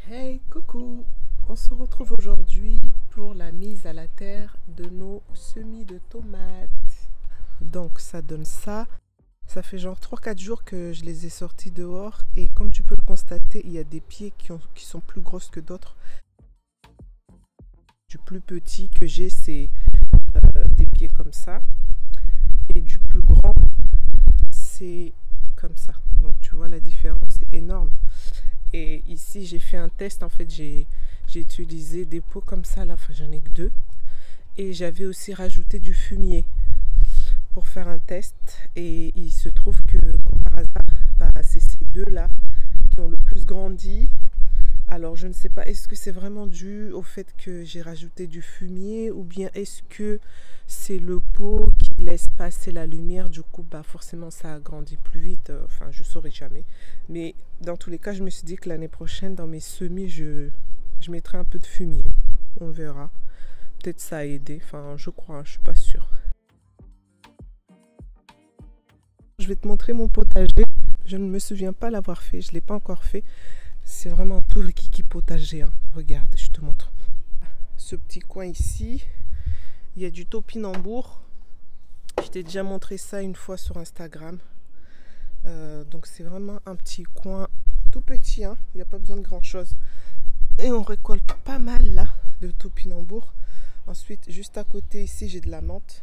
Hey, coucou! On se retrouve aujourd'hui pour la mise à la terre de nos semis de tomates. Donc ça donne ça. Ça fait genre 3-4 jours que je les ai sortis dehors et comme tu peux le constater, il y a des pieds qui sont plus grosses que d'autres. Du plus petit que j'ai, c'est des pieds comme ça. Et du plus grand, c'est comme ça. Donc tu vois la différence, c'est énorme. Et ici, j'ai fait un test. En fait, j'ai utilisé des pots comme ça. Là, enfin, j'en ai que 2. Et j'avais aussi rajouté du fumier pour faire un test. Et il se trouve que, comme par hasard, c'est ces deux-là qui ont le plus grandi. Alors, je ne sais pas, est-ce que c'est vraiment dû au fait que j'ai rajouté du fumier ou bien est-ce que c'est le pot qui laisse passer la lumière, du coup, forcément, ça grandit plus vite. Enfin, je ne saurais jamais. Mais dans tous les cas, je me suis dit que l'année prochaine, dans mes semis, je mettrai un peu de fumier. On verra. Peut-être ça a aidé. Enfin, je crois, je ne suis pas sûre. Je vais te montrer mon potager. Je ne me souviens pas l'avoir fait. Je ne l'ai pas encore fait. C'est vraiment tout le kiki potager. Hein. Regarde, je te montre. Ce petit coin ici, il y a du topinambour. Je t'ai déjà montré ça une fois sur Instagram. Donc c'est vraiment un petit coin tout petit. Hein. Il n'y a pas besoin de grand chose. Et on récolte pas mal là de topinambour. Ensuite, juste à côté ici, j'ai de la menthe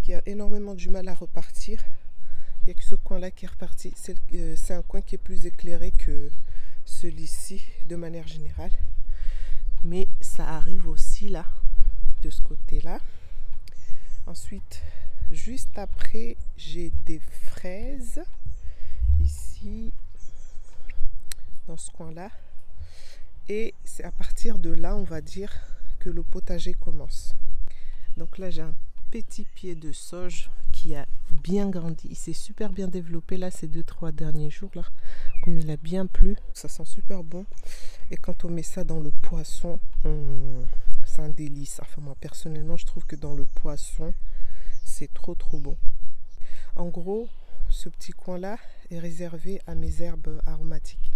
qui a énormément du mal à repartir. Il n'y a que ce coin là qui est reparti. C'est un coin qui est plus éclairé que celui-ci de manière générale. Mais ça arrive aussi là, de ce côté-là. Ensuite, juste après, j'ai des fraises ici, dans ce coin-là. Et c'est à partir de là, on va dire, que le potager commence. Donc là, j'ai un petit pied de sauge qui a bien grandi. Il s'est super bien développé là ces 2-3 derniers jours là. Comme il a bien plu, ça sent super bon. Et quand on met ça dans le poisson, c'est un délice. Enfin moi personnellement, je trouve que dans le poisson, c'est trop bon. En gros, ce petit coin là est réservé à mes herbes aromatiques.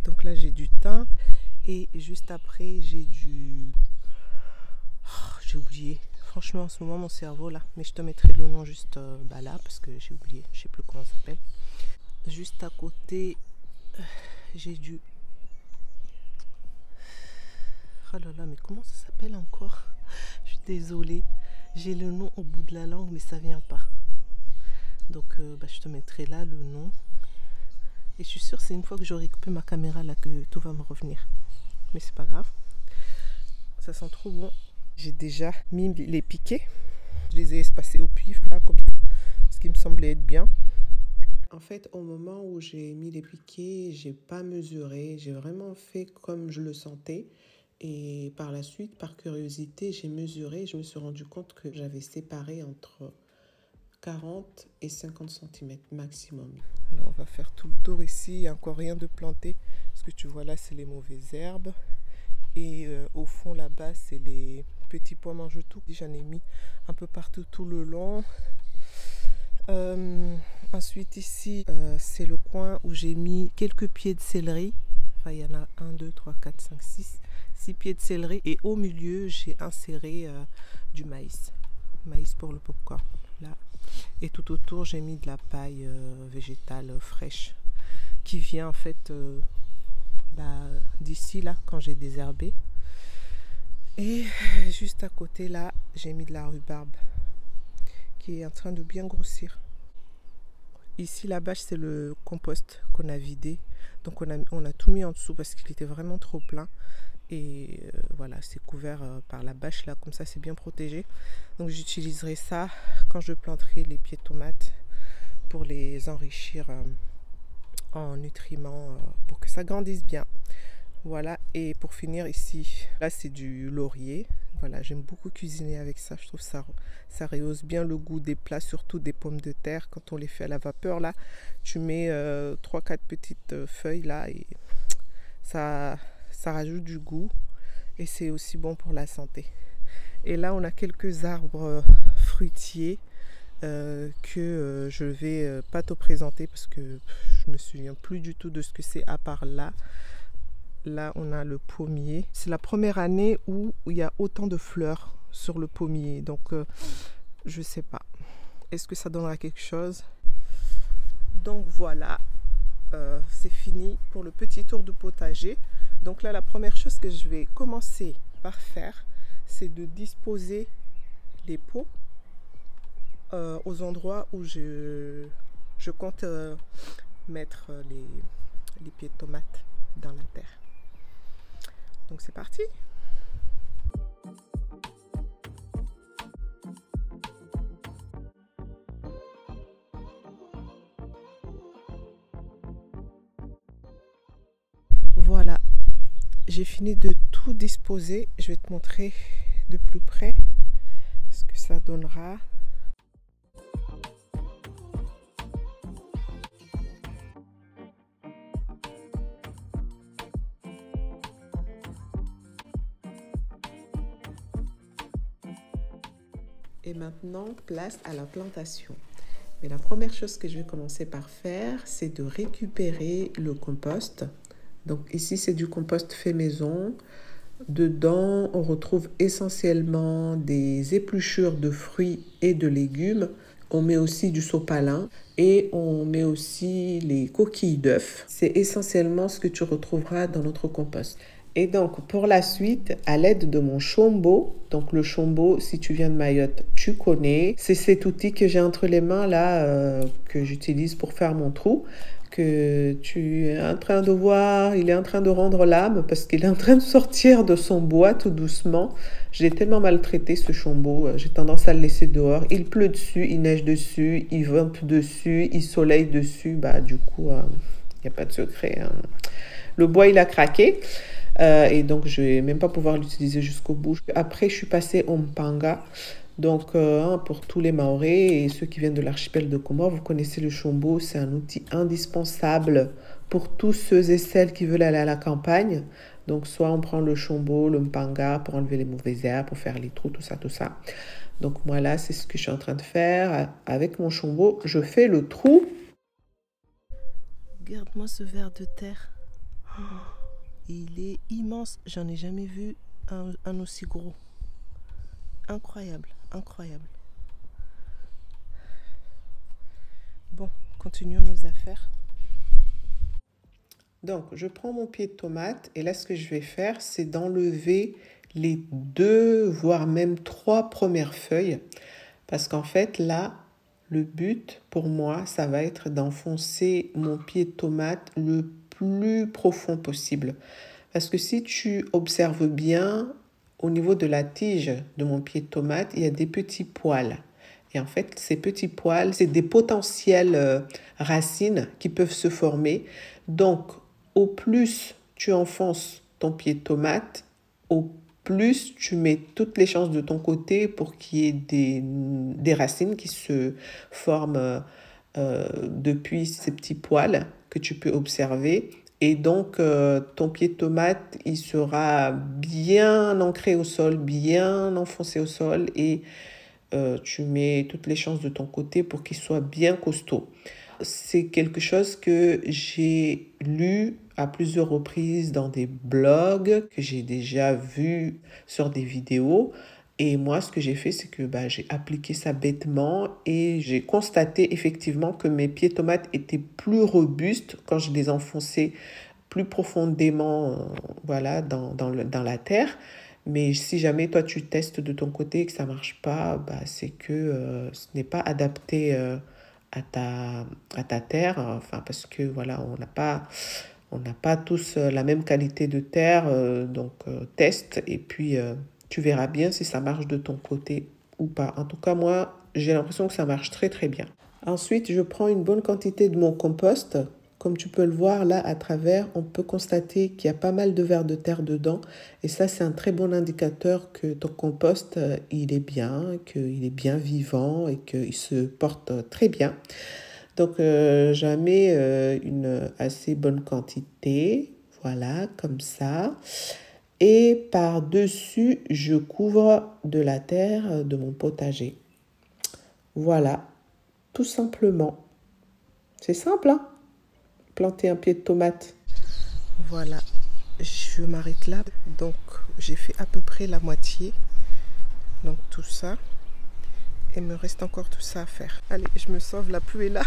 Donc là, j'ai du thym et juste après, j'ai du... Oh, j'ai oublié. Franchement, en ce moment, mon cerveau là. Mais je te mettrai le nom juste là parce que j'ai oublié. Je sais plus comment ça s'appelle. Juste à côté, j'ai du... Oh là là, mais comment ça s'appelle encore? Je suis désolée. J'ai le nom au bout de la langue, mais ça vient pas. Donc, je te mettrai là le nom. Et je suis sûre que c'est une fois que j'aurai coupé ma caméra là que tout va me revenir. Mais c'est pas grave. Ça sent trop bon. J'ai déjà mis les piquets. Je les ai espacés au pif là, comme ça. Ce qui me semblait être bien. En fait, au moment où j'ai mis les piquets, j'ai pas mesuré. J'ai vraiment fait comme je le sentais. Et par la suite, par curiosité, j'ai mesuré. Je me suis rendu compte que j'avais séparé entre 40 et 50 cm maximum. Alors on va faire tout le tour ici. Il n'y a encore rien de planté. Ce que tu vois là, c'est les mauvaises herbes. Et au fond là-bas, c'est les petits pois mange-tout. J'en ai mis un peu partout tout le long. Ensuite ici, c'est le coin où j'ai mis quelques pieds de céleri. Enfin, il y en a 1, 2, 3, 4, 5, 6 pieds de céleri. Et au milieu, j'ai inséré du maïs. Maïs pour le popcorn. Là. Et tout autour, j'ai mis de la paille végétale fraîche qui vient en fait d'ici là quand j'ai désherbé. Et juste à côté là, j'ai mis de la rhubarbe qui est en train de bien grossir. Ici la bâche, c'est le compost qu'on a vidé. Donc on a tout mis en dessous parce qu'il était vraiment trop plein. Et voilà, c'est couvert par la bâche là, comme ça c'est bien protégé. Donc j'utiliserai ça quand je planterai les pieds de tomates pour les enrichir en nutriments pour que ça grandisse bien. Voilà, et pour finir ici, là c'est du laurier. Voilà, j'aime beaucoup cuisiner avec ça, je trouve ça rehausse bien le goût des plats, surtout des pommes de terre. Quand on les fait à la vapeur là, tu mets 3-4 petites feuilles là et ça rajoute du goût et c'est aussi bon pour la santé. Et là on a quelques arbres fruitiers que je vais pas te présenter parce que je me souviens plus du tout de ce que c'est à part là. Là, on a le pommier. C'est la première année où il y a autant de fleurs sur le pommier. Donc, je sais pas. Est-ce que ça donnera quelque chose? Donc, voilà. C'est fini pour le petit tour du potager. Donc là, la première chose que je vais commencer par faire, c'est de disposer les pots aux endroits où je compte mettre les pieds de tomates dans la terre. Donc c'est parti! Voilà, j'ai fini de tout disposer. Je vais te montrer de plus près ce que ça donnera. Et maintenant, place à la plantation. Mais la première chose que je vais commencer par faire, c'est de récupérer le compost. Donc ici, c'est du compost fait maison. Dedans, on retrouve essentiellement des épluchures de fruits et de légumes. On met aussi du sopalin et on met aussi les coquilles d'œufs. C'est essentiellement ce que tu retrouveras dans notre compost. Et donc, pour la suite, à l'aide de mon chombo, donc le chombo, si tu viens de Mayotte, tu connais. C'est cet outil que j'ai entre les mains là, que j'utilise pour faire mon trou, que tu es en train de voir, il est en train de rendre l'âme parce qu'il est en train de sortir de son bois tout doucement. Je l'ai tellement maltraité ce chombo, j'ai tendance à le laisser dehors. Il pleut dessus, il neige dessus, il vente dessus, il soleille dessus. Bah, du coup, il n'y a pas de secret, hein. Le bois, il a craqué. Et donc, je ne vais même pas pouvoir l'utiliser jusqu'au bout. Après, je suis passée au mpanga. Donc, pour tous les Mahorais et ceux qui viennent de l'archipel de Comores, vous connaissez le chombo. C'est un outil indispensable pour tous ceux et celles qui veulent aller à la campagne. Donc, soit on prend le chombo, le mpanga pour enlever les mauvaises herbes, pour faire les trous, tout ça, tout ça. Donc, moi, là, c'est ce que je suis en train de faire. Avec mon chombo, je fais le trou. Regarde-moi ce ver de terre. Oh. Il est immense, j'en ai jamais vu un aussi gros. Incroyable, incroyable. Bon, continuons nos affaires. Donc, je prends mon pied de tomate et là, ce que je vais faire, c'est d'enlever les 2, voire même 3 premières feuilles. Parce qu'en fait, là, le but pour moi, ça va être d'enfoncer mon pied de tomate le plus profond possible. Parce que si tu observes bien, au niveau de la tige de mon pied de tomate, il y a des petits poils. Et en fait, ces petits poils, c'est des potentielles racines qui peuvent se former. Donc, au plus tu enfonces ton pied de tomate, au plus tu mets toutes les chances de ton côté pour qu'il y ait des racines qui se forment depuis ces petits poils que tu peux observer. Et donc, ton pied de tomate, il sera bien ancré au sol, bien enfoncé au sol et tu mets toutes les chances de ton côté pour qu'il soit bien costaud. C'est quelque chose que j'ai lu à plusieurs reprises dans des blogs, que j'ai déjà vu sur des vidéos. Et moi, ce que j'ai fait, c'est que j'ai appliqué ça bêtement et j'ai constaté effectivement que mes pieds de tomates étaient plus robustes quand je les enfonçais plus profondément voilà, dans la terre. Mais si jamais toi, tu testes de ton côté et que ça ne marche pas, c'est que ce n'est pas adapté à ta terre. Enfin, parce que voilà, on n'a pas tous la même qualité de terre. Donc, teste et puis tu verras bien si ça marche de ton côté ou pas. En tout cas, moi, j'ai l'impression que ça marche très, très bien. Ensuite, je prends une bonne quantité de mon compost. Comme tu peux le voir là à travers, on peut constater qu'il y a pas mal de vers de terre dedans. Et ça, c'est un très bon indicateur que ton compost, il est bien, qu'il est bien vivant et qu'il se porte très bien. Donc, j'en mets une assez bonne quantité. Voilà, comme ça. Et par-dessus, je couvre de la terre de mon potager. Voilà, tout simplement. C'est simple, hein? Planter un pied de tomate. Voilà, je m'arrête là. Donc j'ai fait à peu près la moitié. Donc tout ça. Et il me reste encore tout ça à faire. Allez, je me sauve, la pluie est là.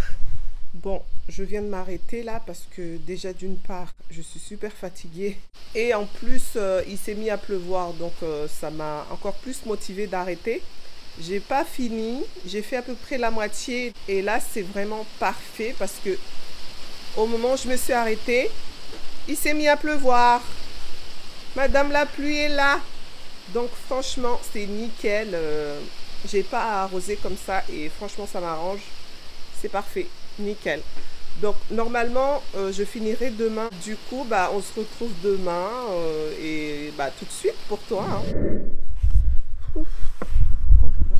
Bon, je viens de m'arrêter là parce que déjà d'une part, je suis super fatiguée. Et en plus, il s'est mis à pleuvoir. Donc ça m'a encore plus motivée d'arrêter. J'ai pas fini. J'ai fait à peu près la moitié. Et là, c'est vraiment parfait parce que au moment où je me suis arrêtée, il s'est mis à pleuvoir. Madame la pluie est là. Donc franchement, c'est nickel. J'ai pas à arroser comme ça et franchement, ça m'arrange. C'est parfait. Nickel. Donc normalement, je finirai demain. Du coup, bah, on se retrouve demain et bah, tout de suite pour toi. Hein. Ouf. Oh là là.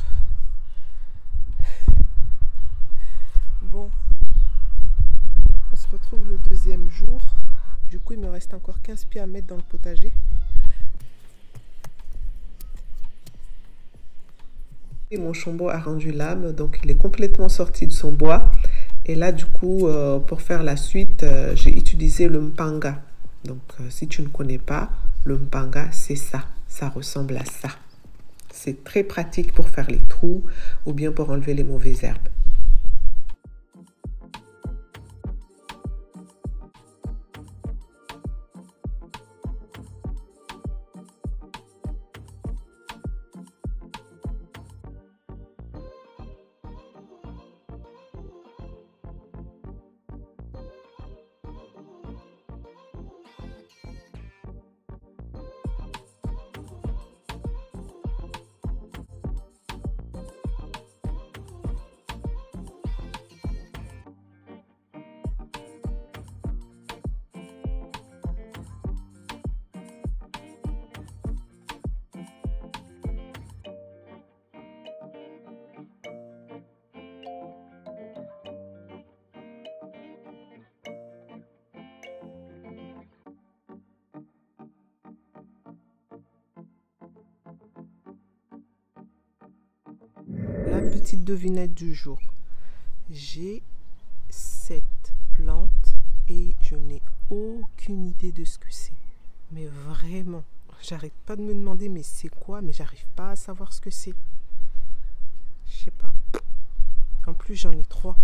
Bon, on se retrouve le deuxième jour. Du coup, il me reste encore 15 pieds à mettre dans le potager. Et mon chambeau a rendu l'âme, donc il est complètement sorti de son bois. Et là, du coup, pour faire la suite, j'ai utilisé le mpanga. Donc, si tu ne connais pas, le mpanga, c'est ça. Ça ressemble à ça. C'est très pratique pour faire les trous ou bien pour enlever les mauvaises herbes. La petite devinette du jour. J'ai 7 plantes et je n'ai aucune idée de ce que c'est. Mais vraiment, j'arrête pas de me demander mais c'est quoi, mais j'arrive pas à savoir ce que c'est. Je sais pas. En plus, j'en ai 3.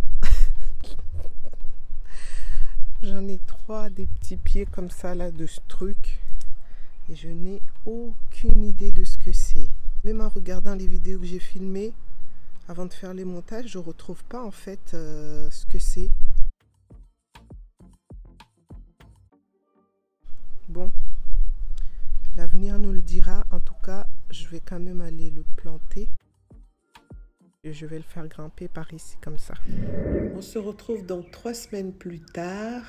J'en ai 3 des petits pieds comme ça là de ce truc. Et je n'ai aucune idée de ce que c'est. Même en regardant les vidéos que j'ai filmées, avant de faire les montages, je ne retrouve pas en fait ce que c'est. Bon, l'avenir nous le dira. En tout cas, je vais quand même aller le planter. Et je vais le faire grimper par ici comme ça. On se retrouve donc 3 semaines plus tard.